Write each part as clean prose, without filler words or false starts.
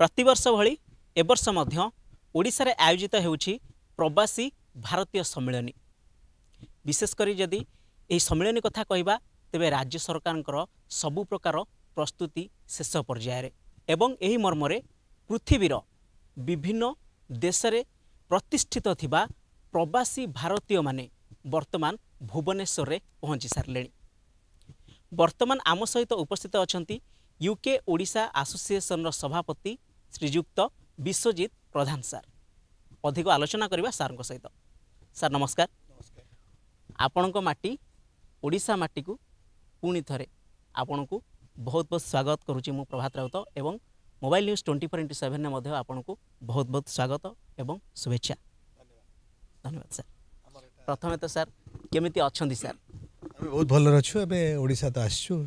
प्रतिवर्ष भली एवर्ष मध्य ओडिशा रे आयोजित हेउछि प्रवासी भारतीय सम्मेलन। विशेषकर जदि यही सम्मेलन कथा कहबा तेबे राज्य सरकार सबु प्रकार प्रस्तुति शेष पर्यायर एवं एही मर्मरे पृथ्वीर विभिन्न देश रे प्रतिष्ठित थिबा प्रवासी भारतीय माने वर्तमान भुवनेश्वर रे पहुंची सारले। वर्तमान आम सहित उपस्थित अछंती यूके ओडिशा एसोसिएशन रो सभापति श्रीयुक्त विश्वजीत प्रधान सार। अधिक आलोचना करबा सार को सहित। सार नमस्कार। आपण को माटी ओडिशा माटी को पुणी थरे आपण को बहुत बहुत स्वागत करुच्ची मु प्रभात राउत एवं मोबाइल न्यूज 24x7 ने मध्य आपण को बहुत बहुत स्वागत एवं शुभेच्छा। धन्यवाद सर। प्रथमे तो सर केमिति अछंदी सर? बहुत भल अच्छु। एबे ओडिशा तो आसछु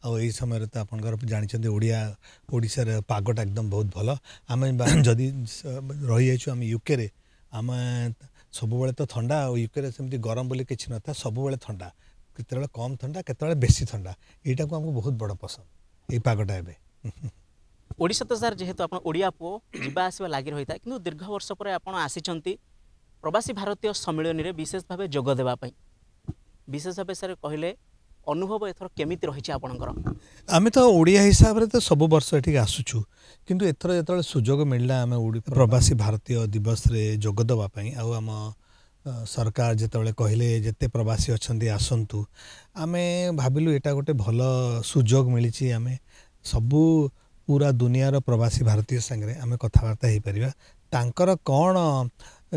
आई समय तो आप जानते ओडिशार पागटा एकदम बहुत भल। आम जदि रही जाइछु आम यूके रे आम सब तो ठंडा यूके सेमती गरम बोली किसी न था सब ठंडा केतବେଳେ कम ठंडा केतବେଳେ बेसी ठंडा एटा को हमको बहुत बड़ पसंद ये पागटा एबे। ओडिशा तो सर जेहेतु आप ओडिया पो जीवा आसवा लागि रही था किंतु दीर्घ वर्ष पर आप आसीचंती प्रवासी भारतीय सम्मेलन रे विशेष भाव जोग देबा पई विशेष भाव सर कहले अनुभव एथर केमिति रही आपणकर? आम तो ओडिया हिसाब रे तो सब वर्ष एठी आसुछु किंतु एथर जेतବେଳେ सुजोग मिलला आम प्रवासी भारतीय दिवस रे जोग देबा पई आ आम सरकार जिते कहले जिते प्रवासी अच्छा आसतु आमे भाविलु एटा गोटे भल सुजोग मिली आम सबू पूरा दुनियार प्रवासी भारतीय संगे आम कथबार्ता हो पार तांकर कौन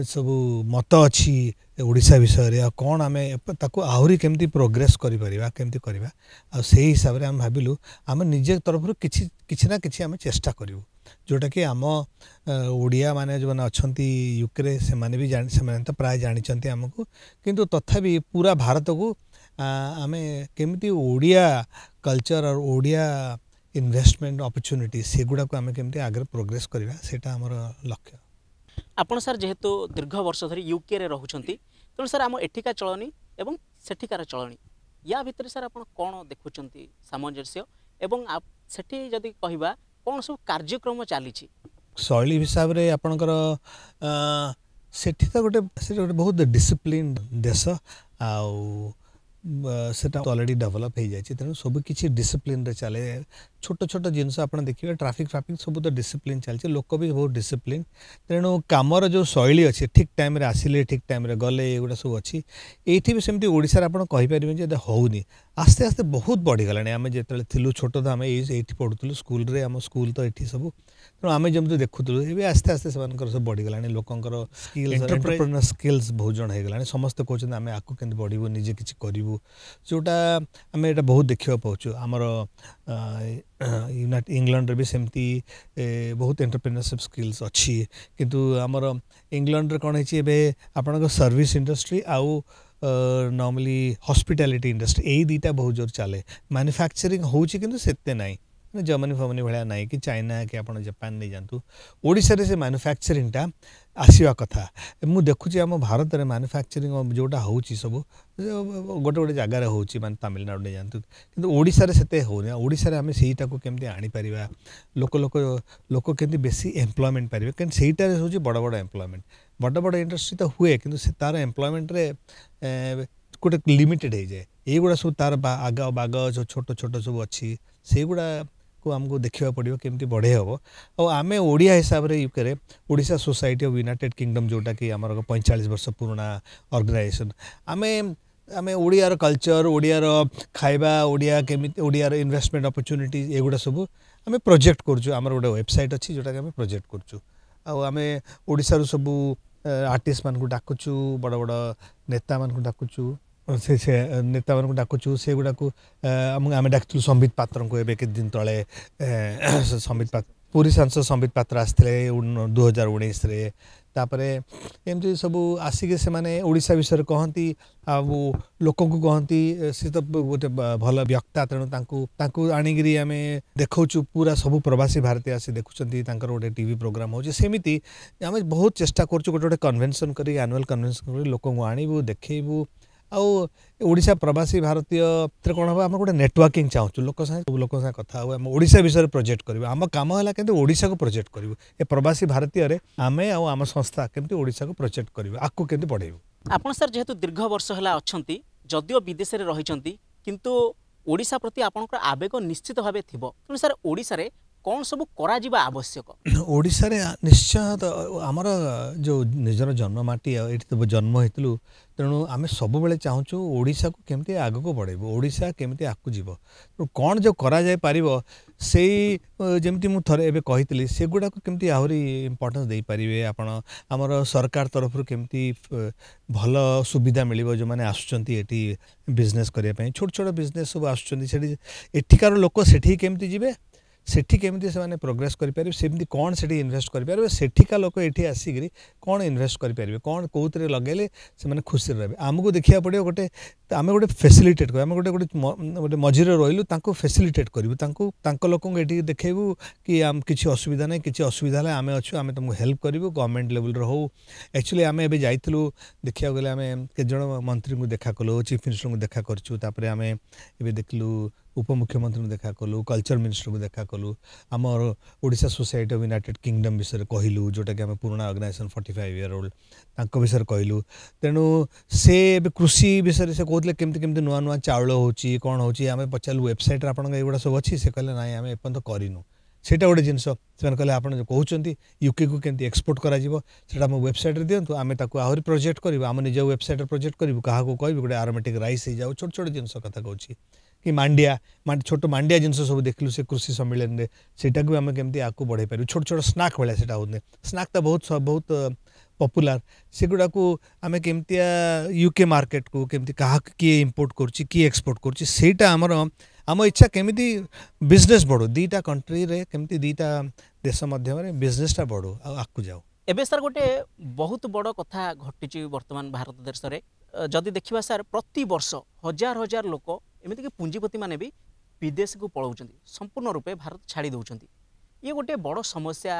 सबू मत अच्छी ओडिशा विषय कौन आम ताकू आहरी केमती प्रोग्रेस केमती करवा से हिसाब से आम भाविलु आम निजे तरफ किसी ना किसी आम चेष्टा करूँ जोटा कि आम ओडिया माने जो अच्छा यूके से माने भी से तो प्राय जानते आमको किंतु तथापि पूरा भारत को आम केमती ओडिया कल्चर और ओडिया इन्वेस्टमेंट अपॉर्चुनिटी से गुड़ा को आम केमती आगे प्रोग्रेस करवा सेटा हमर लक्ष्य। आपण सर जेहेतु दीर्घ वर्ष धरी यूके रे रहुचंती तेणु सर आम एठिका चलनी एवं सेठिकार चलनी या भितर सर आपण कौन देखुचंती सामंजस्य एवं सेठी जदि कहबा कौन सब कार्यक्रम चली शैली हिसाब से आपणकर सेठी तो गोटे बहुत डिसिप्लिन देश सेटा ऑलरेडी डेवलप हो जाए तेणु सब किसी डिसिप्लिन रे चले छोट छोट जिनस आप देखिए ट्राफिक सब तो डिसिप्लिन चलती लोक भी बहुत डिसिप्लिन तेणु कमर जो शैली अच्छे ठीक टाइम रे आसिले ठीक टाइम रे गले एगुड़ा सब अच्छी ये भी सेमती ओडिशा आप कहीपर होनी आस्ते आस्ते बहुत बढ़ीगला आम जो थिलु छोट तो आम ये पढ़ुलु स्कूल रे आम स्कूल तो ये सब तेणु आम जमी देखुलु ये आस्ते आस्ते से सब बढ़ीगला लोकंर एंटरप्रेन्योर स्किल्स बहुत जन होगा समस्ते कहते आम आपको केमती बढ़ू निजे किसी करूँ जोटा आम ये बहुत देखा पाचु आमर इंग्लैंड भी सेमती बहुत एंटरप्रेन्योरशिप स्किल्स अच्छी किंतु आमर इंग्लैंड कौन है आपण सर्विस इंडस्ट्री आउ नॉर्मली हॉस्पिटैलिटी इंडस्ट्री यही दुटा बहुत जोर चले मैन्युफैक्चरिंग होची किंतु सेते नाई जर्मनी फर्मनी भाया ना कि चाइना कि आप जापान नहीं जातु ओडिशा रे से मैन्युफैक्चरिंगटा आसवा कथा मु देखुची आम भारत में मैन्युफैक्चरिंग जोटा होची सब गोटे गोटे जगार होची मान तमिलनाडु नहीं जानतु किंतु ओडिशा रे सेते होनी ओडिशा रे आमे सेटा को केमती आनी परिबा लोक लोक लोक केमती बेसी एम्प्लॉयमेंट पारिबे कारण सेटा रे होची बड़ बड़ एम्प्लॉयमेंट बड़ इंडस्ट्री तो हुए किंतु से तार एम्प्लॉयमेंट रे गोटे लिमिटेड हो जाए ये सब तार आग बाग जो छोट छोट सब अच्छी से गुड़ा को आमको देखा पड़ो केमती बढ़े हम और आम ओडिया हिसाब से यूके रे Odisha society of United kingdom जोटा कि आमर 45 वर्ष पुराना ऑर्गेनाइजेशन आम आम ओडियार कल्चर ओडियार खाइबा ओडिया केमिति ओडियार इन्वेस्टमेंट अपॉर्चुनिटीज एगुड़ा सब आम प्रोजेक्ट करूँ आमर गोटे वेबसाइट अच्छी जोटा कि आम प्रोजेक्ट करूँ आम ओडिशा सबू आर्टिस्ट मान को डाकुचु बड़ बड़ नेता मान को डाकुचु से नेता मान को डाकुचु से गुड़ा को आम डाकलु संबित पात्र को एवं दिन तले संबित पात्र पूरी सांसद संबित पात्र आसते 2019 रे तापरे एमती सब आसिक से माने ओडिशा विषय कहती लोक को कहती सी तो गोटे भल व्यक्ता तेणु आणिकी आम देखु पूरा सब प्रवासी भारतीय आसी देखुं गोटे टीवी प्रोग्राम हो सेमती आम बहुत चेष्टा करूँ गोटे गोटे कन्वेन्सन कर एनुअल कन्वेन्सन कर लोक आणबू देखू ओडिशा प्रवासी भारतीय कौन हम आम गोटे नेटवर्किंग चाहूँ लोक सब लोक कथा आम ओडिशा विषय प्रोजेक्ट करूँ आम कम है कि ओडिशा को प्रोजेक्ट करूँ ए प्रवासी भारतीय आम आम संस्था केमती ओडिशा को प्रोजेक्ट करूँ आकु केमती बढ़ेबू आपण सर जेहेतु दीर्घ वर्ष है अच्छा जदिओ विदेश में रही किंतु ओडिशा प्रति आपंकर आवेग निश्चित भाव थी तेणु सर ओडिशा रे कौन सब करा आवश्यक ओडिशा रे निश्चय तो आमर जो निजर जन्ममाटी ये तो जन्म होइतलु तेणु आम सब बेले चाहूँ ओडिशा को केमती आग को बढ़ेबू ओडिशा केमती आगू जीव तो कौन जो करा जाय पारिबो से जमती मु थरे एबे कहितली से गुडा को केमती आहुरी इंपोर्टेंस दे पारिबे आपण आमर सरकार तरफ रु केमती भल सुविधा मिलिबो जो माने आसुचंती एटी बिजनेस करिया पई छोट छोट बिजनेस सब आसुचंती सेठी एठिकार लोक सेठी केमती जिवे सेठी केमती से प्रोग्रेस करें सेमती कौन से इन्वेस्ट करें सेठिका लोक ये आसिक कौन इन्वेस्ट करें कौन कौन लगे से खुशी रहे आमको देखा पड़ो गोटे आम गोटे फैसिलिटेट कर गोटे गोटे मझीरे रही फैसिलिटेट करूँ लोक ये देखू कि आम किसी असुविधा नहीं किसी असुविधा है आम अच्छु आम तुमको हेल्प करूँ गवर्नमेंट लेवल हो एक्चुअली आम ए जाइलु देखा गले आम केजन मंत्री को देखा कलु चीफ मिनिस्टर को देखा करें आम ए देखलु उपमुख्यमंत्री को देखा कलु कल्चर मिनिस्टर को देखा कलु आमर Odisha society of United kingdom विषय कहलु जोटा कि आम पुराना ऑर्गेनाइजेशन 45 ईयर ओल्ड तांको विषय कहलु तेणु से कृषि विषय से कहते केमती केमती नुआ नुआ चाउल होची कौन होची आम पचारू वेबसाइट आपन एगुड़ा सब अच्छी से कहले ना आम एपर्यंत करूँ सेटा गोटे जिनस से कहले आप कहते यूके को केमती एक्सपोर्ट करा आम वेबसाइट दिंतु आम आहरी प्रोजेक्ट करूँ आम निज वेबसाइट प्रोजेक्ट करूँ क्या कह गोटे आरोमेटिक राइस हो जाओ छोट छोट जिनस कथा कहूँ कि मांडिया छोट मांडिया जिनस सब देखलु से कृषि सम्मेलन में सेटा को आम केमती आगे बढ़े पारू छोट छोट स्नाक भाया से होते स्नाक तो बहुत पपुलार से गुड़ा को आम केमती यूके मार्केट को केमती क्या किए इम्पोर्ट करुच्ची किए एक्सपोर्ट करुच्ची सेटा आमर आम इच्छा केमिति बिजनेस बढ़ू दीटा कंट्री रे केमती दीटा देश मध्यम बिजनेसटा बढ़ू आगू जाओ एबे सर गोटे बहुत बड़ कथा घटी वर्तमान भारत देश में जदि देखा सर प्रति वर्ष हजार हजार लोक एमती कि पुंजीपति माने भी विदेश को पलाउं संपूर्ण रूपे भारत छाड़ी दौरान ये गोटे बड़ समस्या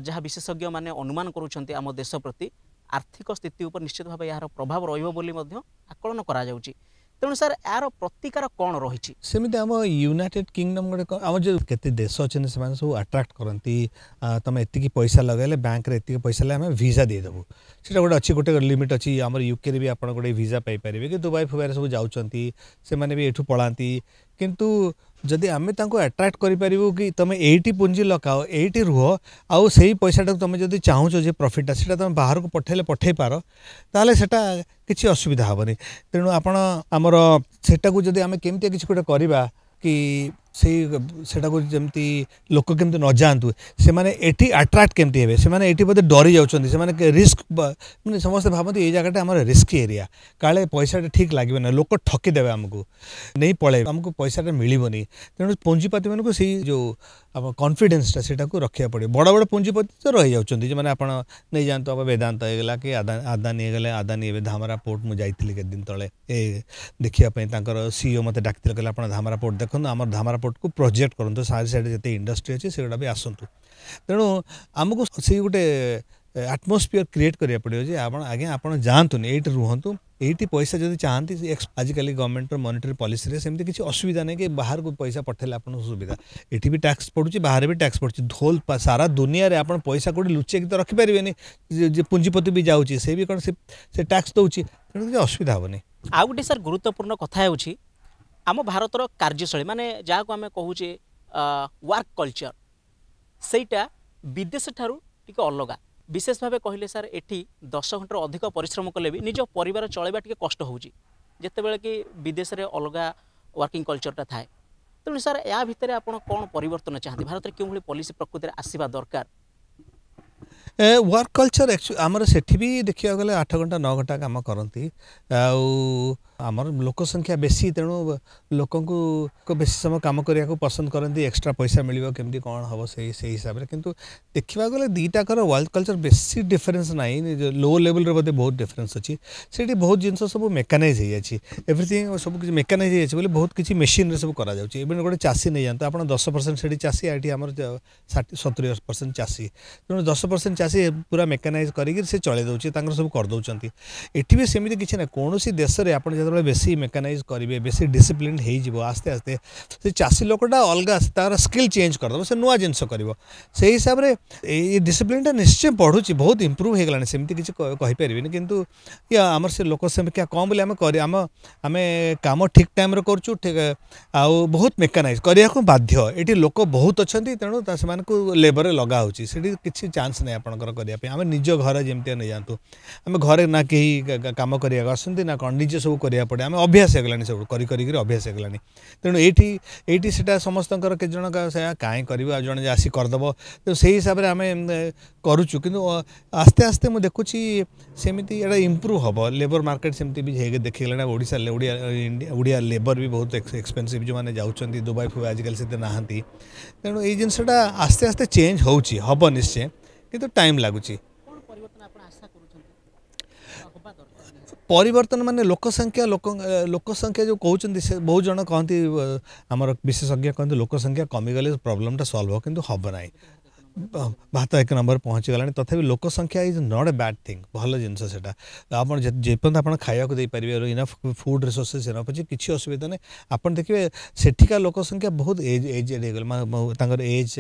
जहाँ विशेषज्ञ माने अनुमान करुँच आम देश प्रति आर्थिक स्थिति उपर निश्चित भाव यार प्रभाव रकलन करा तेणु सर यार प्रतिकार कौन रही सेमती आम यूनाइटेड किंगडम गोटे आम जो केते देश अच्छे से सब अट्राक्ट करती तुम एति पैसा लगेले बैंक रे एति पैसा लगे आम वीजा देदेबू से गोटे अच्छी गोटे लिमिट अच्छी आम यूके भी आप गोटे वीजा पाइपर कि दुबई फुबाई सब जाऊँच से भी एठू पलाती किंतु जदि आम अट्राक्ट करूँ कि तुम ये पुंजी लकाओ ये रुह आउ से पैसा तुम जब चाहूँ जे प्रॉफिटा से तुम बाहर को पठेले पठे पार ताले सेटा किसी असुविधा हेनी तेणु आपण आमर सेटा को जदि आम केमती किसी गोटे करवा कि सेटा को जमती लोक केमती न जातु से माने एटी अट्राक्ट केमती हेबे से माने एटी बोधे डरी जाउछन्ती से माने रिस्क माने समस्त भाबती ए जगह आम रिस्क एरिया काले पैसा ठीक लगे ना लोक ठकी देवे आमको नहीं पड़े आमको पैसा मिलबनी तेणु पुंजीपति मान को सी जो कॉन्फिडेंसटा सेटा को रखा पड़े बड़ बड़ पुंजीपति तो रही जाउछन्ती जे माने आपण नहीं जानतो अब वेदांत होगला कि आदानी होगले आदानी ए धामरा पोर्ट मु जाइथिली के दिन तले ए देखिया पई तांकर सीईओ मते डाकिथिले कहले आपण धामरा पोर्ट देखन हमर धामरा पोर्ट को प्रोजेक्ट करते सारे साइड जिते इंडस्ट्री अच्छे से भी आसतु तेणु आमको से गोटे एटमोस्फियर क्रिएट करा पड़ो जे आगे आप जातुनि ये रुहतु ये पैसा जब चाहती आजिकल गवर्नमेंट मॉनिटरी पॉलिसी सेमती किसी असुविधा नहीं कि बाहर को पैसा पठेले आप सुविधा ये भी टैक्स पड़ुची बाहर भी टैक्स पड़ुची धोल सारा दुनिया रे आप पैसा कौटे लुचेक तो रखिपारे पुंजीपति भी जाऊँगी से भी कौन से टैक्स दौर तेणु असुविधा हेनी आ गोटे सर गुरुत्वपूर्ण कथा होची आम भारतर कार्यशैली माने जहाँ को आम कहूचे वर्क कल्चर सेटा विदेश ठारू टिके अलगा विशेष भाव कहले सर एठी 10 घंटा अधिक परिश्रम कले भी निज परिवार चलैबा टिके कष्ट होउची जेतेबेले कि विदेश रे अलगा वर्किंग कल्चरटा थाए तेणु सर या भितर आपण कौन परिवर्तन चाहते भारत में क्यों पॉलिसी प्रकृति आसवा दरकार वर्क कल्चर एक्चुअली आमर सेठी भी देखा गले 8 घंटा 9 घंटा काम करती आमर लोक संख्या बेसी तेणु लोक बेसी समय काम करने को पसंद करती एक्सट्रा पैसा मिल केमती कौन हम से हिसाब से किंतु देखा गले दुईटाकर वर्ल्ड कल्चर बेसी डिफरेन्स ना लो लेवल रे बहुत डिफरेन्स अच्छी से बहुत जिनस सब मेकानाइज हो जाए एवरीथिंग सब किसी मेकानाइज हो बहुत किसी मेसीन सब करा इवन गोटे चाषी नहीं जाता आप 10% से चाषी ये आम 60-70% चाषी तेणु 10% चाषी पूरा मेकानाइज करके चले दौर सब करदे ये भी सेमती किसी ना कौन देश में आप जो बेसी मेकानाइज करेंगे बेसी डिसिप्लिन हो आस्ते आस्ते से चाषी लोकटा अलग तार स्किल चेंज करदे से नुआ जिनस कर से हिसाब से ये डिसिप्लिन निश्चय बढ़ुची बहुत इम्प्रूव हो गलानी सेमती किसी कहीपर किंतु या आमर से लोक संख्या कम बोले आम काम ठीक टाइम करूँ ठीक आउ बहुत मेकानाइज करने को बाध्य ये लोक बहुत अच्छा तेणु से लेबर लगा किसी चांस नहीं आपंकर करने आम निज घर जमी नहीं जातु आम घरे ना कहीं कम करा आसती ना कौन निजे सब करा पड़े आम अभ्यास हो गलानी सब कर अभ्यास हो गलानी तेणु ये से समस्त के जन कहीं कर जड़े आसी करदेव तो से हिसाब से आम करुचु कि आस्ते आस्ते मुझे देखुची सेमती एटा इम्प्रूव हम लेबर मार्केट सेमती भी देखा ओडिशा ओडिया लेबर भी बहुत एक्सपेंसिव जो मैंने जाऊँच दुबई फुबई आजिकल से नहांती तेणु ये जिनसटा आस्ते आस्ते चेंज हम निश्चय किंतु टाइम लगुच परिवर्तन माने लोक संख्या जो कहते से बहुत जन कहती आमर विशेषज्ञ कहते लोक संख्या कमिगले प्रोब्लेमटा सॉल्व हो किंतु हम ना भात 1 नंबर पहुँची गलानी तथापि लोक संख्या is not a bad thing भल जिनस से आप जेपर्यंत आप खाया देपारे इनफ फूड रिसोर्सेस इनफ अच्छे किसी असुविधा नहीं आप देखिए सेठिका लोक संख्या बहुत एजेड हो एज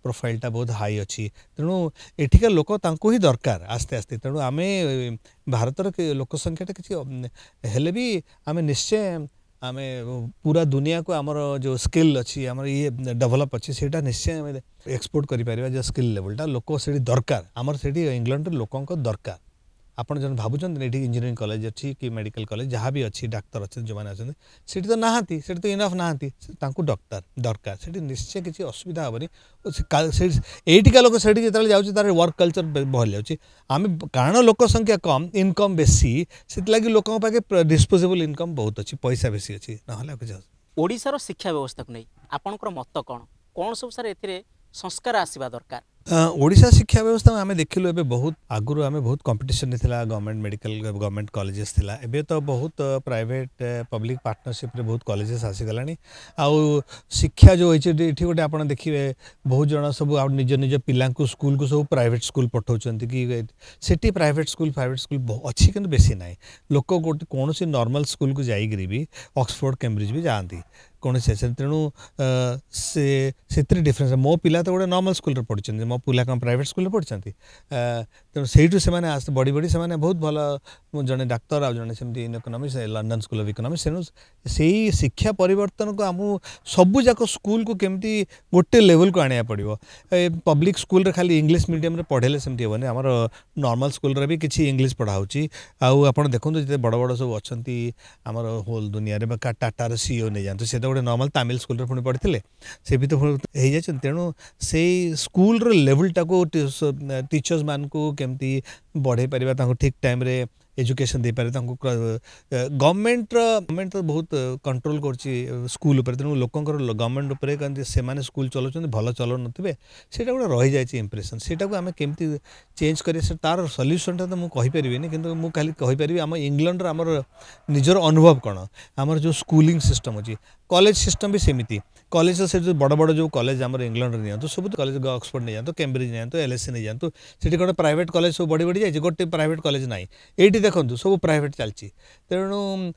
प्रोफाइलटा बहुत हाई अच्छी तेणु एठिका लोक ही दरकार आस्ते आस्ते तेणु आम भारतर लोक संख्याटा किसी हेले भी आम निश्चय आम पूरा दुनिया को आमर जो स्किल अच्छी आमर ये डेवलप अच्छी से निश्चय एक्सपोर्ट करें जो स्किल लेवलटा लोक से दरकार आमर से इंग्लैंड लोक दरकार आपड़ जन भावुँ इंजीनियरिंग कॉलेज अच्छी कि मेडिकल कॉलेज जहाँ भी अच्छी डाक्तर अच्छे जो मैंने अच्छे से तो नहांती से तो इनफ नहांती डॉक्टर दरकार से निश्चय किसी असुविधा हेनी एटिका लोक से जो जाऊँच तार वर्क कल्चर बढ़ जाऊँच आम कारण लोक संख्या कम इनकम बेसी से लगी लोक पाखे डिस्पोजेबल इनकम बहुत अच्छी पैसा बेसी अच्छी ना कुछ ओडिशार शिक्षा व्यवस्था को नहीं आपंकर मत कौन कौन सब सार ए संस्कार आसवा दरकार ओडिशा शिक्षा व्यवस्था में आम देखिलु एबे बहुत आगुरी आम बहुत कंपटीशन थिला गवर्नमेंट मेडिकल गवर्नमेंट कॉलेजेस थिला एबे तो बहुत प्राइवेट पब्लिक पार्टनरशिप रे बहुत कॉलेजेस आसीगलानी आउ शिक्षा जो होती गोटे आप देखिए बहुत जन सब निज निज पिला स्कूल को सब प्राइवेट स्कूल पठाउछन कि सेठी प्राइवेट स्कूल अच्छी कि बेसी ना लोक गोटे कौन नॉर्मल स्कूल को जाइए भी ऑक्सफोर्ड कैम्ब्रिज भी जाती कौन से तेणु से डिफरेन्स मो पिला तो गोटे नॉर्मल स्कूल पढ़ी मो पिला कम प्राइवेट स्कूल पढ़ी तेणु से बढ़ी बढ़ी से बहुत भल जड़े डाक्तर आ जड़े सेमती economics London school of economics तेणु से शिक्षा परिवर्तन को आम सबू जाक स्कूल को केमती गोटे लेवल को आने पड़ो पब्लिक स्कूल रे खाली इंग्लिश मीडियम पढ़ेले सेमती हेनी आमर नॉर्मल स्कूल रे भी किसी इंग्लिश पढ़ाऊँगी आपड़ देखो जिते बड़ बड़ सब अच्छा आमर होल दुनिया रे टाटार सीईओ नहीं जातु से तो गोटे नॉर्मल तमिल स्कूल रे पुणी पढ़ी से भी तो हो जाए तेणु से स्कूल रो लेवलटा को टीचर्स मान को केमती बढ़े पार ठीक टाइम रे एजुकेशन दे पारे गवर्नमेंट तो बहुत कंट्रोल कर स्कूल उपर तेणु लोकंर गवर्नमेंट उपर से स्कूल चलाउछन भल चलाउ नथिबे सेटा गोटे रही जाए इंप्रेशन सेटा को आम केमती चेंज करिए तार सल्यूशनटा तो मुझे कहीपरि कि मुझे खाली कहीपरि आम इंग्लैंड आमर निजर अनुभव कौन आमर जो स्कूलिंग सिस्टम अच्छी कॉलेज सिस्टम भी सेमती कॉलेज से जो बड़ बड़ जो कॉलेज आम इंग्लैंड नहीं जातु सब कॉलेज ऑक्सफोर्ड नहीं जातु कैम्ब्रिज नहीं जातु एलएससी नहीं जातु से गोटे प्राइवेट कॉलेज सब बढ़ी बढ़ी जाए गोटे प्राइवेट कॉलेज ना ये देखो सब प्राइवेट चलती तेणु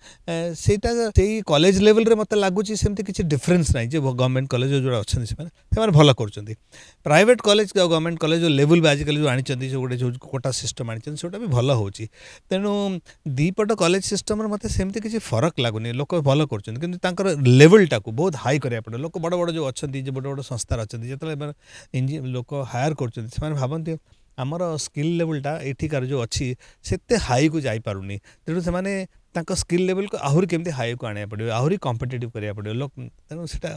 सेटा से कॉलेज लेवल रे मत लगुच सेमती किसी डिफरेन्स ना जो गवर्नमेंट कॉलेज जो अच्छा से भल कर प्राइवेट कॉलेज गवर्नमेंट कॉलेज जो लेवल भी आजिकल जो आनी जो गोटे जो कोटा सिस्टम आनी से भी भल हो तेणु दीपट कॉलेज सिस्टम मत सेमती किसी फरक लगुनि लोक भल कर लेवलटा को बहुत हाई करा पड़े लोक बड़ बड़ जो अच्छा जो बड़ बड़ संस्था अच्छा जो लोक हायर कर भावती आमर स्किल लेवलटा एठिकार जो अच्छी से हाई को जाई पारुनी तेणु से तांको स्किल लेवल को आहुरी केमती हाई को आने पड़ो आहुरी कॉम्पिटिटिव करिया पड़ो लोक तेणु सेटा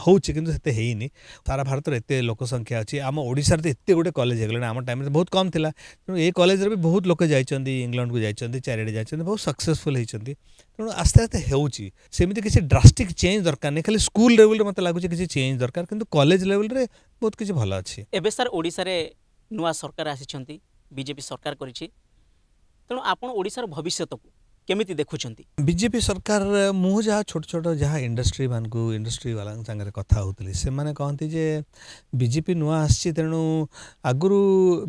होउछि किंतु सेते हेइनी सारा भारत रे एते लोक संख्या अछि आम ओडिसा रे एते गोटे कॉलेज हे गले आम टाइम रे बहुत कम थिला तेणु ए कॉलेज रे भी बहुत लोक जाइछन्ती इंग्लैंड को जाइछन्ती चारिडे जाइछन्ती बहुत सक्सेसफुल हेइछन्ती तेणु आस्ते आस्ते हेउछि सेमिति किसी ड्रास्टिक चेंज दरकार नै खाली स्कूल लेवल रे मते लागुछि किसी चेंज दरकार किंतु कॉलेज लेवल रे बहुत किसी भलो अछि एबे सर ओडिसा रे नुआ सरकार आसिछन्ती बीजेपी सरकार करिछि तेणु आपण ओडिसा रो भविष्य को केमिति देखुछन्ती बीजेपी सरकार मु जहाँ छोट छोट जहाँ इंडस्ट्री मान को इंडस्ट्री वाला संगे कथा होतली से माने कहती जे बीजेपी नुआ आछि तेणु आगुरु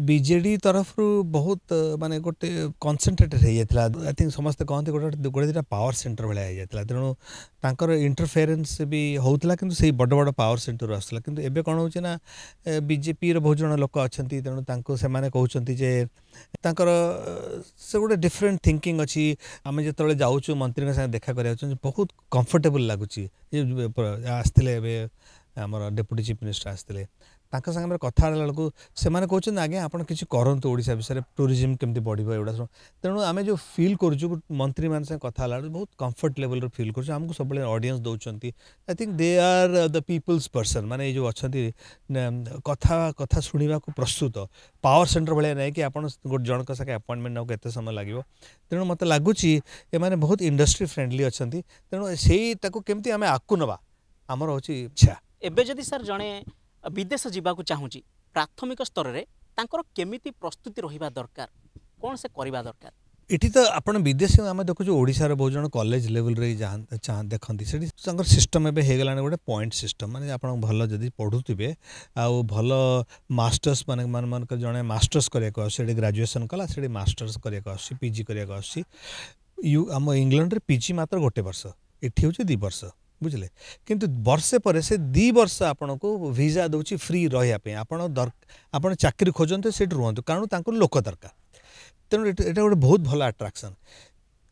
बीजेडी तरफ रु बहुत माने गोटे कॉन्सेंट्रेटेड हो जाता आई थिंक समस्त कहते गोटे गोटे दुटा पावर सेंटर भाया हो जाता तेणु तांकर इंटरफेरेन्स भी होता किंतु से बड़ बड़ पावर सेंटर आसला किंतु एबे कौन होछि ना बीजेपी रो बहुत जन लोक अछंती तेणु तांको से माने कहउछंती जे तांकर से गोटे डिफरेंट थिंकिंग अछि आम जो जाऊँ मंत्री साथ देखा कर बहुत कंफर्टेबल लगुच आसते आमर डेप्यूटी चीफ मिनिस्टर आसते सागर कथा बेलू से कहते आज्ञा आप किसी करूँ ओडिशा विषय टूरिज्म केमती बढ़ो एगुड़ा सब तेणु आम जो फिल करूँ मंत्री मान से कथा बहुत कंफर्ट लेवल फिल करूँ सब ऑडियंस दौरान I think they are the peoples person माने जो अच्छा कथा कथा शुणा को प्रस्तुत पावर सेंटर भाया ना कि आप जनक सागे अपॉइंटमेंट नाक एत समय लगे तेणु मत लगुच ये बहुत इंडस्ट्री फ्रेंडली अच्छा तेणु से केमती आम आकु नवा आमर हूँ इच्छा एबे जदि सर जड़े विदेश जावाक चाहूँगी प्राथमिक स्तर में तांकर केमिति प्रस्तुति रहिबा दरकार कौन से करवा दरकार इटी तो आपण विदेश आम देखु ओडिशा बहुत जन कॉलेज लेवल रे देखती से सिस्टम एवं हो गलानी गोटे पॉइंट सिस्टम माने आप भल जदि पढ़ुवे आउ भल मास्टर्स मान जड़े मास्टर्स करने ग्रेजुएशन कला से मास्टर्स करने पीजी करने आम इंग्लैंड रे पीजी मात्र गोटे वर्ष एठी हूँ 2 वर्ष बुझले किंतु वर्षे पर से 2 वर्ष आपन को वीजा दउची फ्री रहिया आपन चाकरी खोजते से रुहतु कारण तांको लोक दरकार तेणु एटा गोटे बहुत भल अट्राक्शन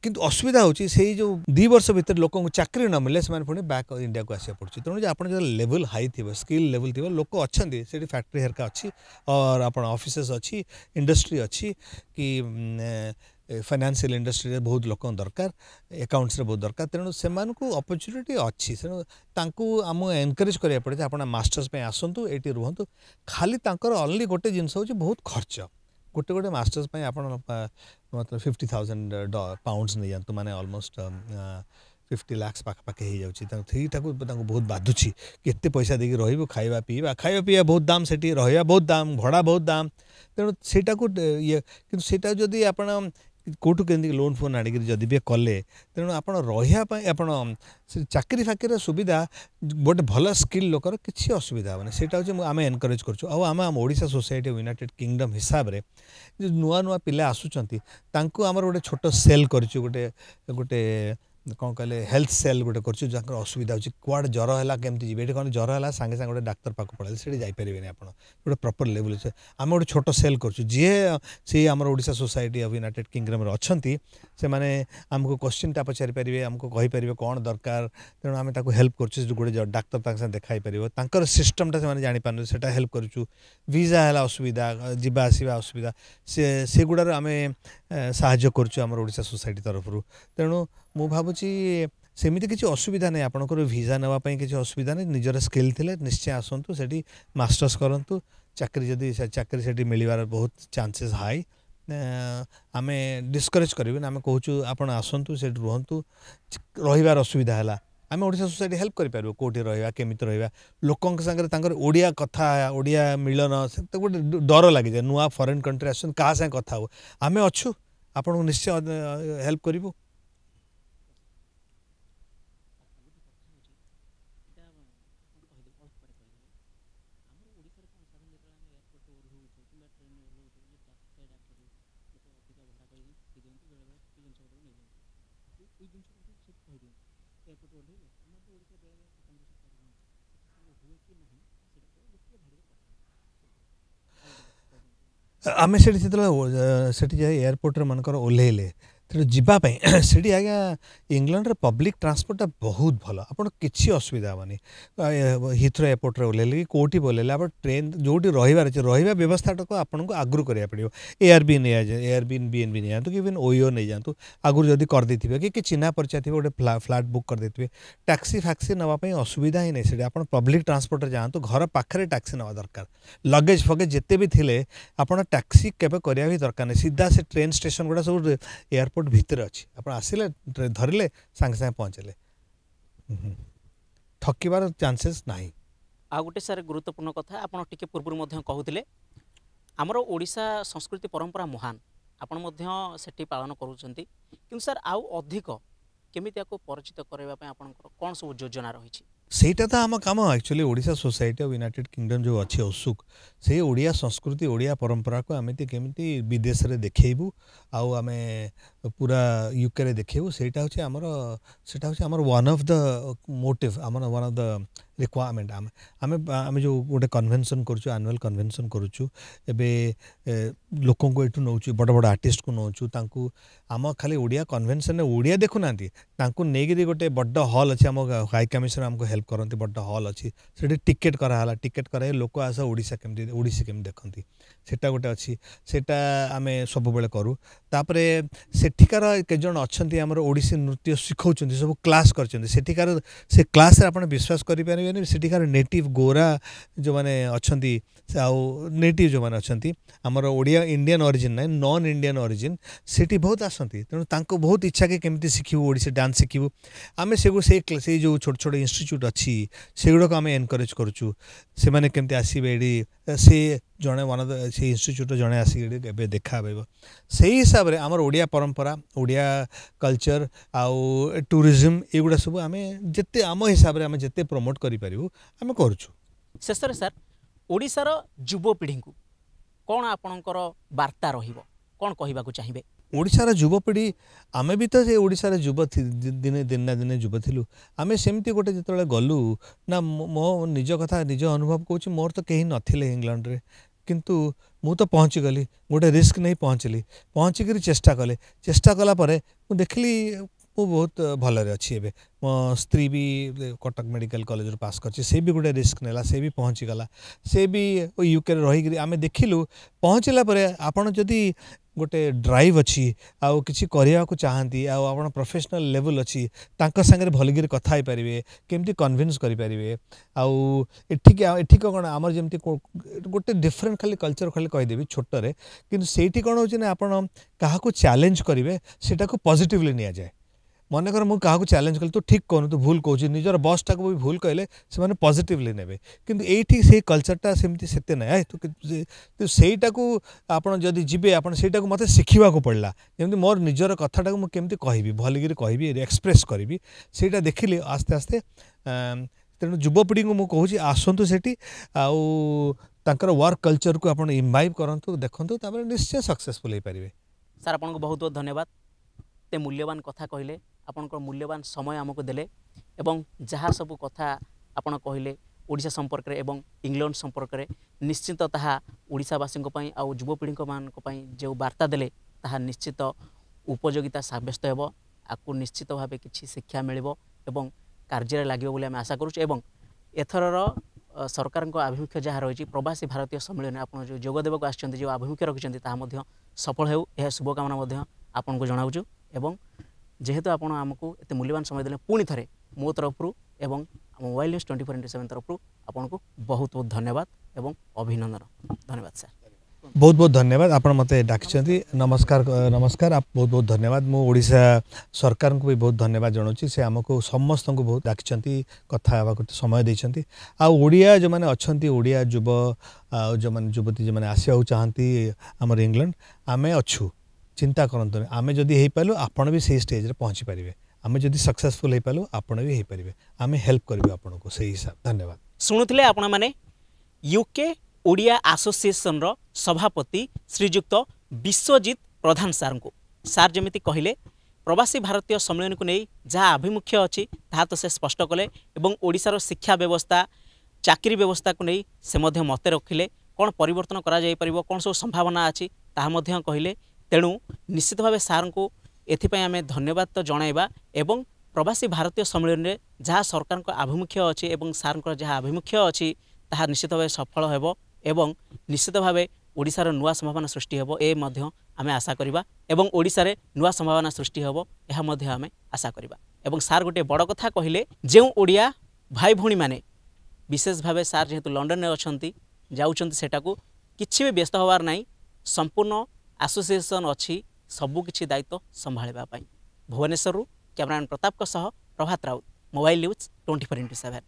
किंतु असुविधा होची से जो 2 वर्ष भीतर लोक को चाकरी न मिले से पुणी बैक इंडिया को आसिया पड़ुची तेणु जो आपन जो लेवल हाई थी स्किल लेवल थी लोक अच्छा से फैक्ट्री हेरका अच्छी और आप ऑफिसेस अच्छी इंडस्ट्री अच्छी कि फाइनेंशियल इंडस्ट्री रे बहुत लोक दरकार अकाउंट्स रे बहुत दरकार तेणु से अपॉर्चुनिटी अच्छी तेणु तांको आम एनकरेज करिया पड़े आप मास्टर्स पे आसतु ये रुहतु खाली तांकर ओनली गोटे जिनस हो बहुत खर्च गोटे गोटे मास्टर्स पे आप मतलब 50,000 पाउंड्स नहीं जातु माने ऑलमोस्ट 50 लाख पाखापाखि हो जाता बहुत बाधुची केते पैसा देकी रही खाଇବା पीवा बहुत दाम से रहा बहुत दाम भड़ा बहुत दाम तेणु सेटा को ये कि सेटा जदि आपण कौटू के लोन फोन आड़िक जदि भी कले तेणु आप चाकरी फाकरी सुविधा गोटे भल स्किल लोकर किसी असुविधा हेनी से आम एनकरेज करें ओडिशा सोसाइटी यूनाइटेड किंगडम हिसाब से जो नुआ नुआ पिला आसुचंती तांको आमर गोटे छोट सेल करिछु गोटे गोटे कौन कहले हेल्थ सेल गोटे कर असुविधा होची कुआड ज्वर है केमती जी कौन ज्वर है सांगे सांगे गोटे डाक्तर पाक पड़े से जापरेनि आप गोटे प्रॉपर लेवल आम गोटे छोट सेल कर जी सी आम Odisha society of United kingdom अच्छा से माने आमको क्वेश्चनटा पचारि पारे आमको कहीपर कौन दरकार तेणु आम हेल्प कर गोटे डाक्तर देखाई पार सिस्टमटा से जापार से हेल्प करुँ वीजा है असुविधा जावा आसवा असुविधा से गुड़ार आम साहाय्य करुँ ओडिशा सोसाइटी तरफ तेणु मु भावुची सेमिति किसी असुविधा नहीं आपंकर वीजा नापी किसी असुविधा नहीं निजर स्किल थिले निश्चय आसतु से मास्टर्स करूँ चाकरी जदि चाकरी से मिलवार बहुत चांसेस हाई आम डिस्करेज करें आम कहूँ आपड़ आसतु से रुहतु रहीबार असुविधा है आम ओडिशा सोसाइटी हेल्प करें कौटी रहा केमिति रहा लोकों सागर ओडिया कथा ओडिया मिलन से गोटे डर लगे जाए नुआ फॉरेन कंट्री आस क्या सागे कथा हो आम अच्छु आपको निश्चय हेल्प करूँ आम से एयरपोर्ट मनकर ओह्लैले तेणु जीवाई से आज्ञा इंग्लैंड पब्लिक ट्रांसपोर्ट बहुत भल आपड़ किसी असुविधा हेनी हिथ्रो एयरपोर्ट ओह्लैले कि कौटी ओह्लैले आप ट्रेन जो रही रहा व्यवस्था आपको आगु करा पड़ो एआरबी नहीं नहीं जातु कि इवन ओयो नहीं जातु आगुरी जदि करदे कि चिन्ह परिचय थी गोटे फ्लाट बुक करदे टैक्सी फैक्सी नापी असुविधा ही नहीं से आप पब्लिक ट्रांसपोर्ट जातु घर पाखे टैक्सी ना दरकार लगेज फगेज जिते भी थे आप टैक्सी केवे करवा भी दरकार नहीं सीधा से ट्रेन स्टेशन गुड़ा सब एयरपोर्ट भितर अच्छी आप आसिले धरले सांगे सांगे पहुँचले ठकिबार चांसेस नहीं। आ गोटे सार गुरुत्वपूर्ण कथा आपन टिके पूर्व कहते आमर ओडिशा संस्कृति परंपरा महान आपण सेठी पालन करुँच कि सर आउ अधिक केमिति आपको परिचित करने आपंकर कौन सब योजना रही सेटा तो आम कम actually Odisha society of United Kingdom जो अच्छी उत्सुक से ओडिया संस्कृति ओडिया परंपरा को आम केमी विदेश में देखू आम पूरा यूके रे देखू सेटा हूँ आमर वन ऑफ द मोटिव आम वन ऑफ द रिक्वायरमेंट आम जो गोटे कन्वेंशन करुँ एनुअल कन्वेंशन करुँ एवं लोक को नौ बड़ बड़ आर्टिस्ट को नौ आम खाली ओडिया कन्वेंशन ओडिया देखुना नहीं गोटे बड़ हॉल अच्छे आम हाई कमिशन आमको हेल्प करती बड़ हॉल अच्छी से टिकेट कराला टिकेट कराए लोक आस ओडिशा केमती ओडिसी केमती देखती सेटा गोटे अच्छी सेटा आम सब बेले करूँ तापर सेठिकार के जन अच्छा आमर ओडिसी नृत्य शिखौं सब क्लास कर सेठिकार से क्लास आप विश्वास करें सेठिकार नेटिव गोरा जो मैंने अच्छा नेटिव जो मैंने अच्छा आमर ओडिया इंडियन ओरिजिन ना नॉन इंडियन ओरिजिन सेठी बहुत आसती तेणु बहुत इच्छा कि केमती शिखू ओडिसी डांस शिखू आम से जो छोट छोट इंस्टीट्यूट अच्छी से गुड़ाक आम एनकरेज करुँ से मैंने केमती आसबे ये से जड़े वन से इंस्टीट्यूट जड़े आसिक देखा से हिसाब से आमर ओडिया परंपरा ओडिया कल्चर आउ टूरिज्म एगुड़ा सब आम जिते आम हिसाब से आम जिते प्रमोट करूँ आम करुँ शेष सर ओडिशार युवपीढ़ी को कौन आपणकर वार्ता कौन कहवाक चाहिए ओडिशार युवपीढ़ी आमे भी तो से ओडिशार युव दिने दिन ना दिने युव थिलु आमे सेमती गोटे जिते गलु ना मो निज कथा निज अनुभव कहूँ मोर तो कहीं नथिले इंग्लैंड रे किंतु मु तो पहुँची गली गोटे रिस्क नहीं पहुँचली पहुँचिक चेष्टा कला परे मु देखली मु बहुत भलरे अच्छी एबे मो स्त्री भी कटक मेडिकल कॉलेज रो पास करछि से भी गोटे रिस्क नेला से भी पहुँची गला से भी यूके रही आमे देखिलु पहुँचला परे आपण जदि गोटे ड्राइव अच्छी आउ किसी करने को चाहती आप प्रोफेशनल लेवल अच्छी सागर भलगिरी कथा हो पारे केमती कन्विन्स करें आठिक कौन आमर जमी गोटे डिफरेंट खाली कल्चर खाली कहीदेवी छोटे कि सेठी कौन हो आप चैलेंज करेंगे सेटा को पॉजिटिवली नि जाए मनकर मुझे क्या चैलेंज कल तू ठीक कहूँ तू भूल कहूँ निजर बस टाक भी भूल कहले से पॉजिटिवली नेबे किंतु एठी से कल्चरटा सेमती सेते ना तो सेटा को आपण जदि जीवे आपण सेटा को मते शिखिबा को पड़ला जेमती मोर निजर कथाटा को मु केमती कहबी भलगिरी कहबी एक्सप्रेस करी सेटा देखिली आस्ते आस्ते तेणु युवपीढ़ी को मुझे कहूँ आसतु सेठी आउ तांकर वर्क कल्चर को आपण इम्बाइब करंतु देखंतु तापर निश्चय सक्सेसफुल हो पारे। सर आपको बहुत बहुत धन्यवाद ते मूल्यवान कथा कहले आपनकर मूल्यवान समय आमको देले एवं जहाँ सब कथा आपण कहले ओडिशा संपर्क रे एवं इंग्लैंड संपर्क रे निश्चित ताहा ओडिशावासी आउ युवपीढ़ी मान जो वार्ता देले ताहा निश्चित उपयोगिता साब्यस्त हेबो आकु निश्चित भावे किछि शिक्षा मिलिबो एवं कार्य लागिबो बोली आम आशा करूँ एवं एथरर सरकार आभिमुख्य जहाँ रही प्रवासी भारतीय सम्मेलन आप जो जोगदेव को आसछन्ति जो आभिमुख्य रखिछन्ति ताहा मध्य सफल हेउ यह शुभकामना आपन को जनाउछु एवं जेहेतु आपण आमको एत मूल्यवान समय देले पुणी थरे मो तरफ एवं मोबाइल न्यूज 24/7 तरफ आपन को बहुत बहुत धन्यवाद एवं अभिनंदन। धन्यवाद सर। बहुत बहुत धन्यवाद आपण मते डाकिछन्ति नमस्कार नमस्कार आप बहुत बहुत धन्यवाद मो ओडिशा सरकार को भी बहुत धन्यवाद जनाउछि से आमको समस्त को बहुत डाकिछन्ति कथा हेबा समय दैछन्ति आ ओडिया जो माने अछन्ति ओडिया युव जो माने युवती जो माने आसिया चाहन्ति हमर इंग्लैंड आमे अछु चिंता करंतु आमे जदि हे पालु आपण भी सही स्टेज रे पहुंची पारिबे आमे जदि सक्सेसफुल हे पालु आपण भी हे पारिबे आमे हेल्प करबे आपण को सही हिसाब। धन्यवाद। सुनुथिले आपण माने यूके ओडिया एसोसिएशन रो सभापति श्रीयुक्त विश्वजीत प्रधान सार को सार जमिति कहले प्रवासी भारतीय सम्मेलन को नहीं जहाँ आभिमुख्य अच्छी ता तो से स्पष्ट कले एवं ओडिशार शिक्षा व्यवस्था चाकरी व्यवस्था को नहीं से मध्य मते रखिले कौन परिवर्तन करा जाय परिबो कौन सब संभावना अच्छी ताहा मध्य कहले तेणु निश्चित भाव सार को एथिपाई आमे धन्यवाद तो जणाइबा एवं प्रवासी भारतीय सम्मेलन रे जहाँ सरकार को आभिमुख्य अच्छी एवं सार जहाँ आभिमुख्य अच्छी ताहा निश्चित भाव सफल हेबो एवं निश्चित भाव ओडिशार नुआ संभावना सृष्टि हेबो ए मध्य आमे आशा करिबा एवं ओडिशार नुआ संभावना सृष्टि हेबो एहा मध्य आमे आशा करिबा एवं सार गोटे बड़ कथा कहिले जेउ ओडिया भाई भौणी माने विशेष भाव सार जेहेतु लंडन में अछंती जाउछंती सेटाकू किछि भी व्यस्त होवार नाही संपूर्ण एसोसिएशन अच्छी सबु किछि दायित्व संभाळिबा पई भुवनेश्वर कैमरामैन प्रताप सह प्रभात राउत मोबाइल न्यूज 24x7।